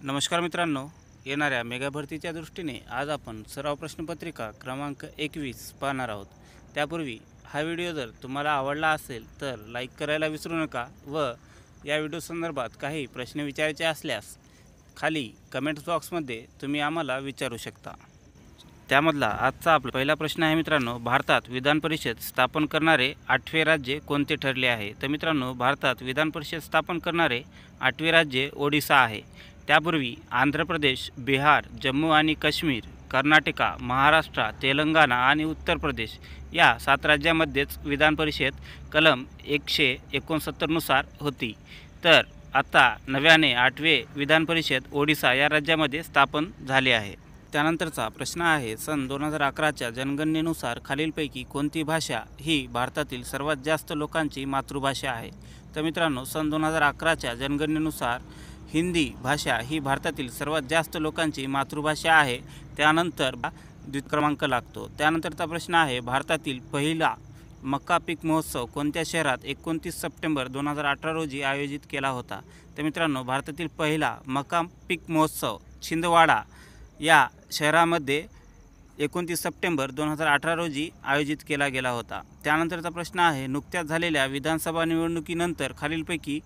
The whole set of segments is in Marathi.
नमस्कार मित्रांनो, येणाऱ्या मेगा भरतीच्या दृष्टीने आज आपण सराव प्रश्नपत्रिका क्रमांक 21 पाहणार आहोत। त्यापूर्वी हा व्हिडिओ जर तुम्हाला आवडला असेल तर लाईक करायला विसरू नका व या व्हिडिओ संदर्भात काही प्रश्न विचारायचे असल्यास खाली कमेंट्स बॉक्समध्ये तुम्ही आम्हाला विचारू शकता। त्यामधला आजचा आपला पहिला प्रश्न आहे मित्रांनो, भारतात विधान परिषद स्थापन करणारे 8वे राज्य कोणते ठरले आहे? तर मित्रांनो, भारतात विधान परिषद स्थापन करणारे 8वे राज्य ओडिसा आहे। त्यापूर्वी आंध्र प्रदेश, बिहार, जम्मू आणि काश्मीर, कर्नाटक, महाराष्ट्र, तेलंगणा आणि उत्तर प्रदेश या 7 राज्यांमध्येच विधान परिषद कलम 169 नुसार होती। तर आता नव्याने 8वे विधान परिषद ओडिसा या राज्यामध्ये स्थापन झाले आहे। त्यानंतरचा प्रश्न आहे, सन 2011च्या जनगणनेनुसार खालीलपैकी कोणती भाषा ही भारतातील सर्वात जास्त लोकांची मातृभाषा आहे? तर मित्रांनो, सन 2011च्या जनगणनेनुसार हिंदी भाषा ही भारतातील सर्वात जास्त लोकांची मातृभाषा आहे। त्यानंतर द्वितीय क्रमांक लागतो। त्यानंतरचा प्रश्न आहे, भारतातील पहिला मका पीक महोत्सव कोणत्या शहरात 29 सप्टेंबर 2018 रोजी आयोजित केला होता? तर मित्रांनो, भारतातील पहिला मका पीक महोत्सव छिंदवाडा या शहरामध्ये 29 सप्टेंबर 2018 रोजी आयोजित केला गेला होता। त्यानंतरचा प्रश्न आहे, नुकत्याच झालेल्या विधानसभा निवडणुकीनंतर खालीलपैकी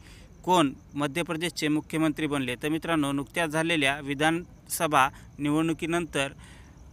कोण मध्य प्रदेशचे मुख्यमंत्री बनले? तर मित्रांनो, नुकत्याच झालेल्या विधानसभा निवडणुकीनंतर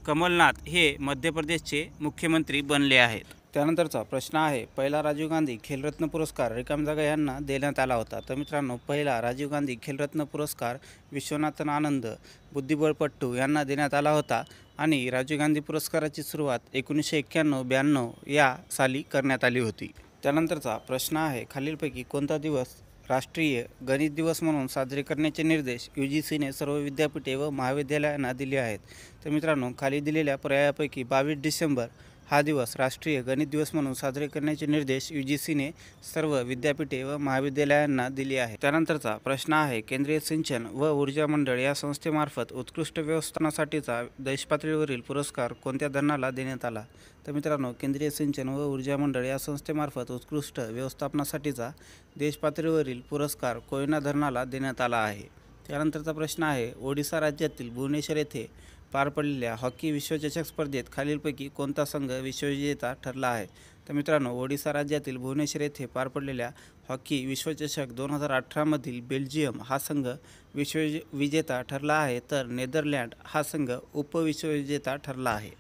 कमलनाथ हे मध्य प्रदेशचे मुख्यमंत्री बनले आहेत। त्यानंतरचा प्रश्न आहे, पहिला राजीव गांधी खेलरत्न पुरस्कार रिकाम्या जागा यांना देण्यात आला होता? तर मित्रांनो, पहिला राजीव गांधी खेलरत्न पुरस्कार विश्वनाथन आनंद बुद्धिबळपट्टू यांना देण्यात आला होता आणि राजीव गांधी पुरस्काराची सुरुवात 1991-92 या साली करण्यात आली होती। त्यानंतरचा प्रश्न आहे, खालीलपैकी कोणता दिवस राष्ट्रीय गणित दिवस म्हणून साजरे करण्याचे निर्देश UGCने सर्व विद्यापीठे व महाविद्यालयांना दिले आहेत? तर मित्रांनो, खाली दिलेल्या पर्यायापैकी 22 डिसेंबर हा दिवस राष्ट्रीय गणित दिवस म्हणून साजरे करण्याचे निर्देश UGCने सर्व विद्यापीठे व महाविद्यालयांना दिले आहेत। त्यानंतरचा प्रश्न आहे, केंद्रीय सिंचन व ऊर्जा मंडळ या संस्थेमार्फत उत्कृष्ट व्यवस्थापनासाठीचा देशपातळीवरील पुरस्कार कोणत्या धरणाला देण्यात आला? तर मित्रांनो, केंद्रीय सिंचन व ऊर्जा मंडळ या संस्थेमार्फत उत्कृष्ट व्यवस्थापनासाठीचा देशपातळीवरील पुरस्कार कोयना धरणाला देण्यात आला आहे। त्यानंतरचा प्रश्न आहे, ओडिशा राज्यातील भुवनेश्वर येथे पार पडलेल्या हॉकी विश्वचषक स्पर्धेत खालीलपैकी कोणता संघ विश्वविजेता ठरला आहे? तर मित्रांनो, ओडिशा राज्यातील भुवनेश्वर येथे पार पडलेल्या हॉकी विश्वचषक 2018 मधील बेल्जियम हा संघ विश्वविजेता ठरला आहे, तर नेदरलँड हा संघ उपविश्वविजेता ठरला आहे।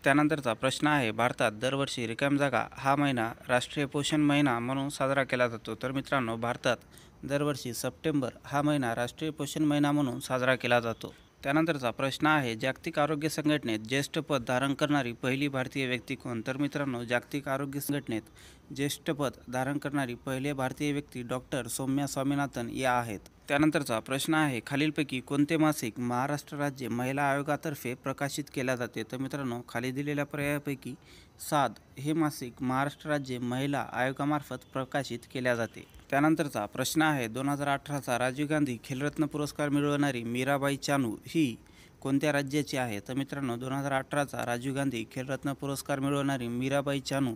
त्यानंतरचा प्रश्न आहे, भारतात दरवर्षी रिकाम्या जागा हा महिना राष्ट्रीय पोषण महिना म्हणून साजरा केला जातो? तर मित्रांनो, भारतात दरवर्षी सप्टेंबर हा महिना राष्ट्रीय पोषण महिना म्हणून साजरा केला जातो। त्यानंतरचा प्रश्न आहे, जागतिक आरोग्य संघटनेत ज्येष्ठपद धारण करणारी पहिली भारतीय व्यक्ती कोण? तर मित्रांनो, जागतिक आरोग्य संघटनेत ज्येष्ठपद धारण करणारी पहिली भारतीय व्यक्ती डॉक्टर सौम्या स्वामीनाथन या आहेत। त्यानंतरचा प्रश्न आहे, खालीलपैकी कोणते मासिक महाराष्ट्र राज्य महिला आयोगातर्फे प्रकाशित केले जाते? तर मित्रांनो, खाली दिलेल्या पर्यायापैकी साद हे मासिक महाराष्ट्र राज्य महिला आयोगामार्फत प्रकाशित केले जाते। त्यानंतरचा प्रश्न आहे, 2018चा राजीव गांधी खेलरत्न पुरस्कार मिळवणारी मीराबाई चानू ही कोणत्या राज्याची आहे? तर मित्रांनो, 2018चा राजीव गांधी खेलरत्न पुरस्कार मिळवणारी मीराबाई चानू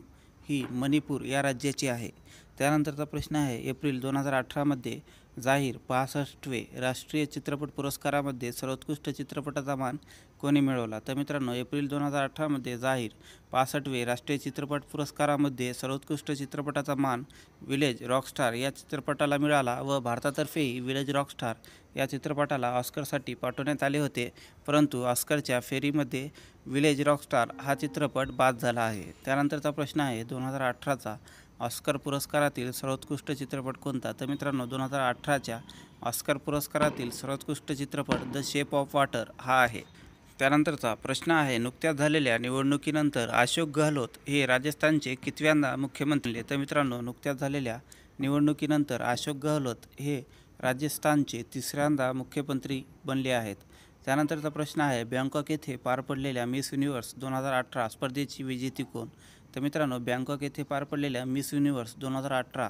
ही मणिपूर या राज्याची आहे। त्यानंतरचा प्रश्न आहे, एप्रिल 2018 मध्ये जाहीर 65वे राष्ट्रीय चित्रपट पुरस्कारामध्ये सर्वोत्कृष्ट चित्रपटाचा मान कोणी मिळवला? तर मित्रांनो, एप्रिल 2018 मध्ये जाहीर 65वे राष्ट्रीय चित्रपट पुरस्कारामध्ये सर्वोत्कृष्ट चित्रपटाचा मान विलेज रॉकस्टार या चित्रपटाला मिळाला व भारतातर्फेही विलेज रॉकस्टार या चित्रपटाला ऑस्करसाठी पाठवण्यात आले होते, परंतु ऑस्करच्या फेरीमध्ये विलेज रॉकस्टार हा चित्रपट बाद झाला आहे। त्यानंतरचा प्रश्न आहे, 2018चा ऑस्कर पुरस्कारातील सर्वोत्कृष्ट चित्रपट कोणता? तर मित्रांनो, 2018च्या ऑस्कर पुरस्कारातील सर्वोत्कृष्ट चित्रपट द शेप ऑफ वॉटर हा आहे। त्यानंतरचा प्रश्न आहे, नुकत्याच झालेल्या निवडणुकीनंतर अशोक गहलोत हे राजस्थानचे कितव्यांदा मुख्यमंत्री बनले? तर मित्रांनो, नुकत्याच झालेल्या निवडणुकीनंतर अशोक गहलोत हे राजस्थानचे 3ऱ्यांदा मुख्यमंत्री बनले आहेत। त्यानंतरचा प्रश्न आहे, बँकॉक येथे पार पडलेल्या मिस युनिव्हर्स 2018 स्पर्धेची विजेती कोण? तर मित्रांनो, बँकॉक येथे पार पडलेल्या मिस युनिव्हर्स 2018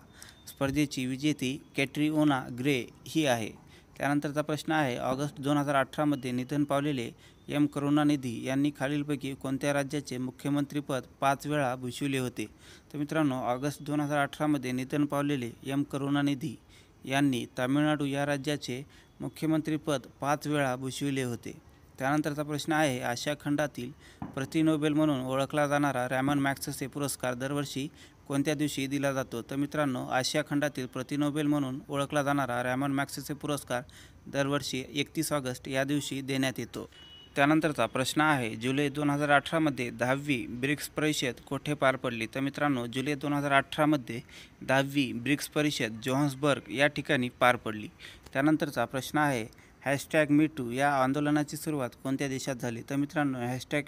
स्पर्धेची विजेती कॅटरिओना ग्रे ही आहे। त्यानंतरचा प्रश्न आहे, ऑगस्ट 2018 मध्ये निधन पावलेले एम करुणानिधी यांनी खालीलपैकी कोणत्या राज्याचे मुख्यमंत्रीपद 5 वेळा भूषविले होते? तर मित्रांनो, ऑगस्ट 2018 मध्ये निधन पावलेले एम करुणानिधी यांनी तामिळनाडू या राज्याचे मुख्यमंत्रीपद 5 वेळा भूषविले होते? त्यानंतरचा प्रश्न आहे, आशिया खंडातील प्रति नोबेल म्हणून ओळखला जाणारा रॅमन मॅग्सेसे पुरस्कार दरवर्षी कोणत्या दिवशी दिला जातो? तर मित्रांनो, आशिया खंडातील प्रति नोबेल म्हणून ओळखला जाणारा रॅमन मॅग्सेसे पुरस्कार दरवर्षी 31 ऑगस्ट या दिवशी देण्यात येतो. त्यानंतरचा प्रश्न आहे, जुलै 2018मध्ये 10वी ब्रिक्स परिषद कोठे पार पडली? तर मित्रांनो, जुलै 2018मध्ये 10वी ब्रिक्स परिषद जोहान्सबर्ग या ठिकाणी पार पडली. त्यानंतरचा प्रश्न आहे, #MeToo या आंदोलनाची सुरुवात कोणत्या देशात झाली? तर मित्रांनो,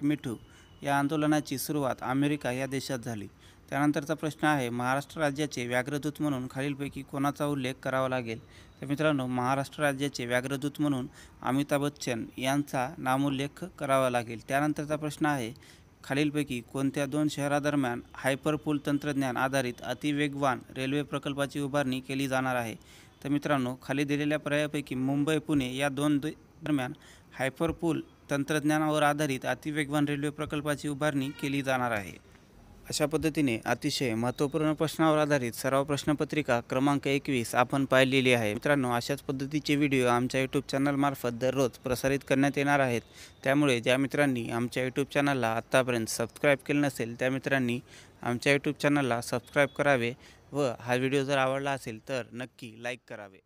#MeToo या आंदोलनाची सुरुवात अमेरिका या देशात झाली. त्यानंतरचा प्रश्न आहे, महाराष्ट्र राज्याचे व्याघ्रदूत म्हणून खालीलपैकी कोणाचा उल्लेख करावा लागेल? तर मित्रांनो, महाराष्ट्र राज्याचे व्याघ्रदूत म्हणून अमिताभ बच्चन यांचा नामोल्लेख करावा लागेल. त्यानंतरचा प्रश्न आहे, खालीलपैकी कोणत्या 2 शहरादरम्यान हायपरपूल तंत्रज्ञान आधारित अतिवेगवान रेल्वे प्रकल्पाची उभारणी केली जाणार आहे? तर मित्रांनो, खाली दिलेल्या पर्यायापैकी मुंबई पुणे या 2 दरम्यान हायपरपूल तंत्रज्ञानावर आधारित अतिवेगवान रेल्वे प्रकल्पाची उभारणी केली जाणार आहे. अशा पद्धतीने अतिशय महत्त्वपूर्ण प्रश्नावर आधारित सराव प्रश्नपत्रिका क्रमांक 21 आपण पाहिलेली आहे. मित्रांनो, अशाच पद्धतीचे व्हिडिओ आमच्या यूट्यूब चॅनलमार्फत दररोज प्रसारित करण्यात येणार आहेत. त्यामुळे ज्या मित्रांनी आमच्या यूट्यूब चॅनलला आत्तापर्यंत सबस्क्राईब केले नसेल त्या मित्रांनी आमच्या यूट्यूब चॅनलला सबस्क्राईब करावे व हा व्हिडिओ जर आवडला असेल तर नक्की लाईक करावे.